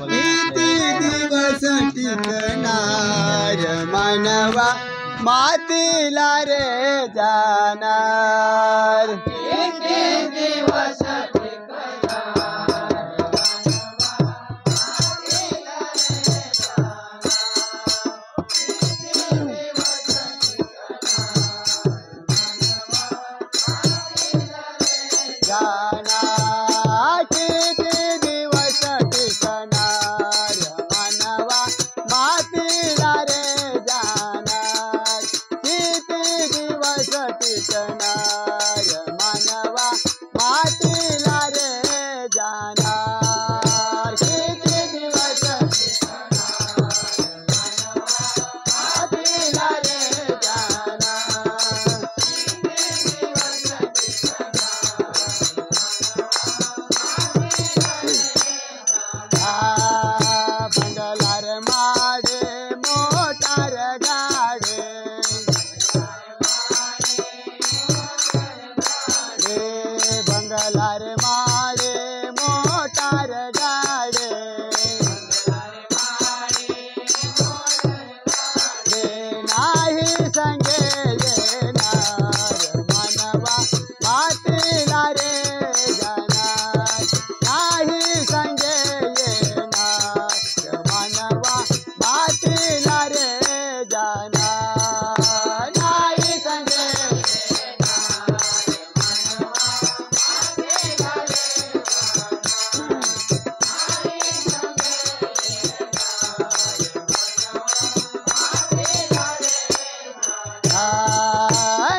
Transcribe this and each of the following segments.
किती दिवस टिकणार मानवा मातीला रे जाणार किती दिवस जाणार किती दिवस टिकणार मानवा मातीला रे जाणार किती दिवस टिकणार मानवा मातीला रे जाणार किती दिवस मातीला रे जाणार बंगलार माडे मोटार गाडे बंगलार माडे मोटार गाडे नाही संगे येणार मानवा मातीला रे जाणार नाही संगे येणार मानवा मातीला रे जाणार नाही संगे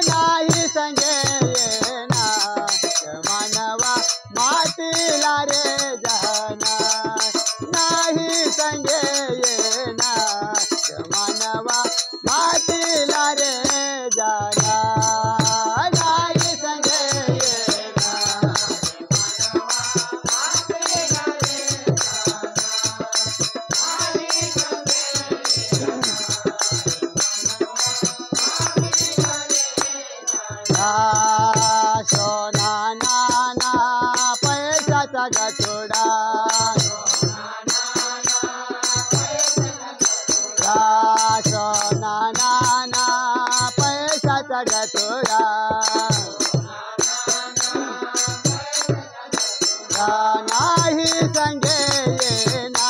नाही संगे येणार मानवा मातीला रे जाणार नाही संगे येणार मानवा मातीला रे जाणार नाही संगे येणार सोना नाना पैशाचा गठोडा सोना नाना पैशाचा गठोडा नाही संगे येणार